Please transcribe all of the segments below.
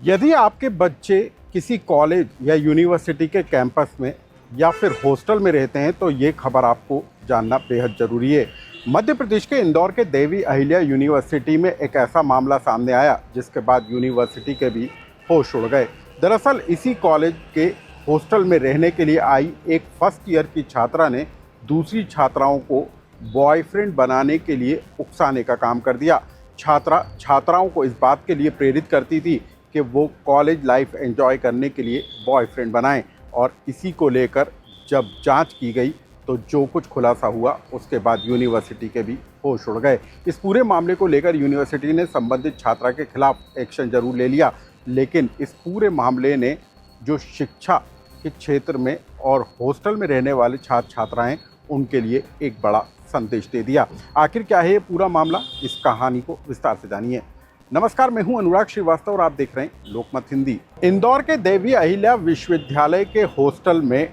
यदि आपके बच्चे किसी कॉलेज या यूनिवर्सिटी के कैंपस में या फिर हॉस्टल में रहते हैं तो ये खबर आपको जानना बेहद ज़रूरी है। मध्य प्रदेश के इंदौर के देवी अहिल्या यूनिवर्सिटी में एक ऐसा मामला सामने आया जिसके बाद यूनिवर्सिटी के भी होश उड़ गए। दरअसल इसी कॉलेज के हॉस्टल में रहने के लिए आई एक फर्स्ट ईयर की छात्रा ने दूसरी छात्राओं को बॉयफ्रेंड बनाने के लिए उकसाने का काम कर दिया। छात्राओं को इस बात के लिए प्रेरित करती थी कि वो कॉलेज लाइफ एंजॉय करने के लिए बॉयफ्रेंड बनाएं, और इसी को लेकर जब जांच की गई तो जो कुछ खुलासा हुआ उसके बाद यूनिवर्सिटी के भी होश उड़ गए। इस पूरे मामले को लेकर यूनिवर्सिटी ने संबंधित छात्रा के खिलाफ एक्शन जरूर ले लिया, लेकिन इस पूरे मामले ने जो शिक्षा के क्षेत्र में और हॉस्टल में रहने वाले छात्र छात्राएं उनके लिए एक बड़ा संदेश दे दिया। आखिर क्या है ये पूरा मामला, इस कहानी को विस्तार से जानिए। नमस्कार, मैं हूं अनुराग श्रीवास्तव और आप देख रहे हैं लोकमत हिंदी। इंदौर के देवी अहिल्या विश्वविद्यालय के हॉस्टल में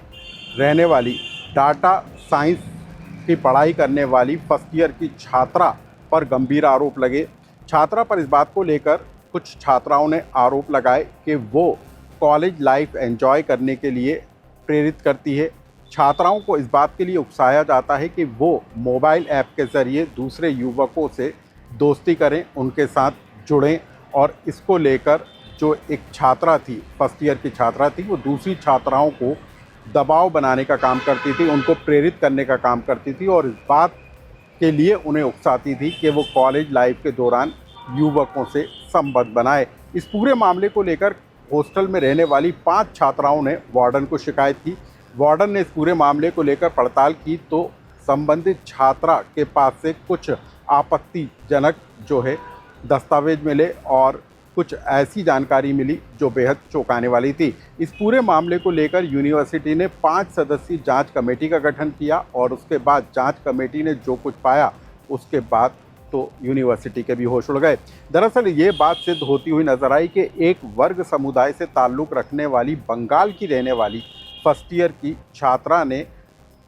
रहने वाली डाटा साइंस की पढ़ाई करने वाली फर्स्ट ईयर की छात्रा पर गंभीर आरोप लगे। छात्रा पर इस बात को लेकर कुछ छात्राओं ने आरोप लगाए कि वो कॉलेज लाइफ एंजॉय करने के लिए प्रेरित करती है। छात्राओं को इस बात के लिए उकसाया जाता है कि वो मोबाइल ऐप के ज़रिए दूसरे युवकों से दोस्ती करें, उनके साथ जुड़ें, और इसको लेकर जो एक छात्रा थी, फर्स्ट ईयर की छात्रा थी, वो दूसरी छात्राओं को दबाव बनाने का काम करती थी, उनको प्रेरित करने का काम करती थी और इस बात के लिए उन्हें उकसाती थी कि वो कॉलेज लाइफ के दौरान युवकों से संबंध बनाए। इस पूरे मामले को लेकर हॉस्टल में रहने वाली 5 छात्राओं ने वार्डन को शिकायत की। वार्डन ने इस पूरे मामले को लेकर पड़ताल की तो संबंधित छात्रा के पास से कुछ आपत्तिजनक जो है दस्तावेज मिले और कुछ ऐसी जानकारी मिली जो बेहद चौंकाने वाली थी। इस पूरे मामले को लेकर यूनिवर्सिटी ने 5 सदस्यीय जांच कमेटी का गठन किया और उसके बाद जांच कमेटी ने जो कुछ पाया उसके बाद तो यूनिवर्सिटी के भी होश उड़ गए। दरअसल ये बात सिद्ध होती हुई नजर आई कि एक वर्ग समुदाय से ताल्लुक़ रखने वाली बंगाल की रहने वाली फर्स्ट ईयर की छात्रा ने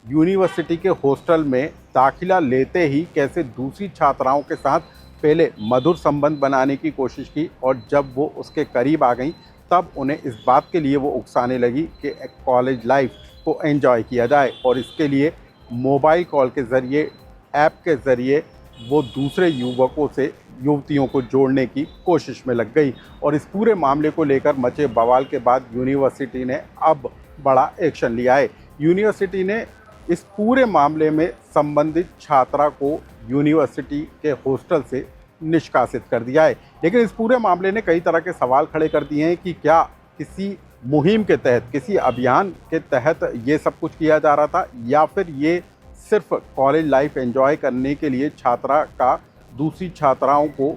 यूनिवर्सिटी के हॉस्टल में दाखिला लेते ही कैसे दूसरी छात्राओं के साथ पहले मधुर संबंध बनाने की कोशिश की, और जब वो उसके करीब आ गई तब उन्हें इस बात के लिए वो उकसाने लगी कि कॉलेज लाइफ को एंजॉय किया जाए, और इसके लिए मोबाइल कॉल के ज़रिए, ऐप के ज़रिए वो दूसरे युवकों से युवतियों को जोड़ने की कोशिश में लग गई। और इस पूरे मामले को लेकर मचे बवाल के बाद यूनिवर्सिटी ने अब बड़ा एक्शन लिया है। यूनिवर्सिटी ने इस पूरे मामले में संबंधित छात्रा को यूनिवर्सिटी के हॉस्टल से निष्कासित कर दिया है। लेकिन इस पूरे मामले ने कई तरह के सवाल खड़े कर दिए हैं कि क्या किसी मुहिम के तहत, किसी अभियान के तहत ये सब कुछ किया जा रहा था, या फिर ये सिर्फ कॉलेज लाइफ एंजॉय करने के लिए छात्रा का दूसरी छात्राओं को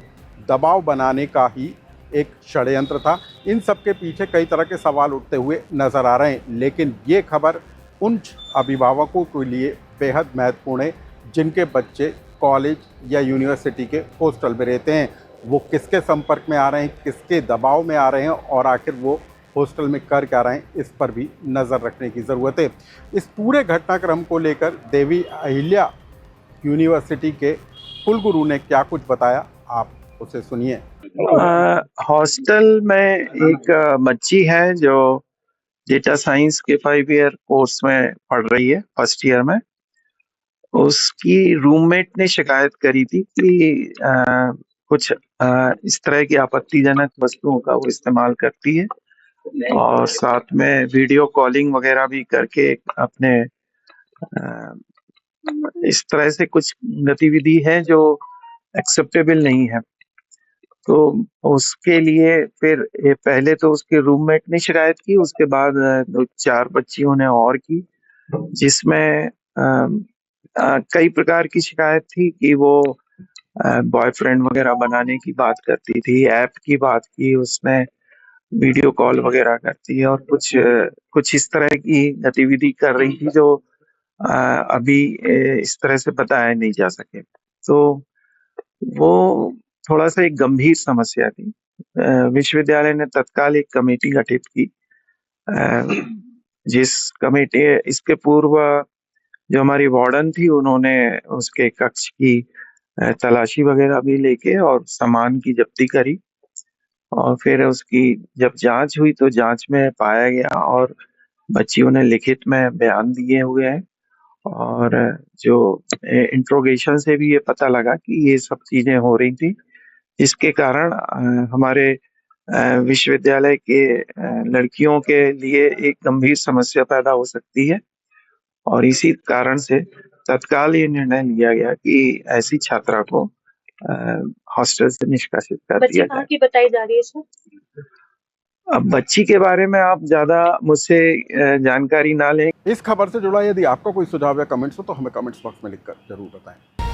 दबाव बनाने का ही एक षड्यंत्र था। इन सब के पीछे कई तरह के सवाल उठते हुए नज़र आ रहे हैं, लेकिन ये खबर उन अभिभावकों के लिए बेहद महत्वपूर्ण है जिनके बच्चे कॉलेज या यूनिवर्सिटी के हॉस्टल में रहते हैं। वो किसके संपर्क में आ रहे हैं, किसके दबाव में आ रहे हैं, और आखिर वो हॉस्टल में कर क्या रहे हैं, इस पर भी नज़र रखने की ज़रूरत है। इस पूरे घटनाक्रम को लेकर देवी अहिल्या यूनिवर्सिटी के कुलगुरु ने क्या कुछ बताया, आप उसे सुनिए। हॉस्टल में एक बच्ची है जो डेटा साइंस के 5 ईयर कोर्स में पढ़ रही है, फर्स्ट ईयर में। उसकी रूममेट ने शिकायत करी थी कि कुछ इस तरह की आपत्तिजनक वस्तुओं का वो इस्तेमाल करती है और साथ में वीडियो कॉलिंग वगैरह भी करके अपने इस तरह से कुछ गतिविधि है जो एक्सेप्टेबल नहीं है। तो उसके लिए फिर पहले तो उसके रूममेट ने शिकायत की, उसके बाद 2-4 बच्चियों ने और की, जिसमें कई प्रकार की शिकायत थी कि वो बॉयफ्रेंड वगैरह बनाने की बात करती थी, ऐप की बात की उसने, वीडियो कॉल वगैरह करती है और कुछ इस तरह की गतिविधि कर रही थी जो अभी इस तरह से बताया नहीं जा सके। तो वो थोड़ा सा एक गंभीर समस्या थी। विश्वविद्यालय ने तत्काल एक कमेटी गठित की, जिस कमेटी इसके पूर्व जो हमारी वार्डन थी उन्होंने उसके कक्ष की तलाशी वगैरह भी लेके और सामान की जब्ती करी। और फिर उसकी जब जांच हुई तो जांच में पाया गया और बच्चियों ने लिखित में बयान दिए हुए हैं और जो इंट्रोगेशन से भी ये पता लगा कि ये सब चीजें हो रही थी, जिसके कारण हमारे विश्वविद्यालय के लड़कियों के लिए एक गंभीर समस्या पैदा हो सकती है और इसी कारण से तत्काल ये निर्णय लिया गया कि ऐसी छात्रा को हॉस्टल से निष्कासित कर बच्ची दिया कहाँ जाए। की बताई जा रही है सर? अब बच्ची के बारे में आप ज्यादा मुझसे जानकारी ना लें। इस खबर से जुड़ा यदि आपका कोई सुझाव या कमेंट्स हो तो हमें कमेंट्स बॉक्स में लिखकर जरूर बताएं।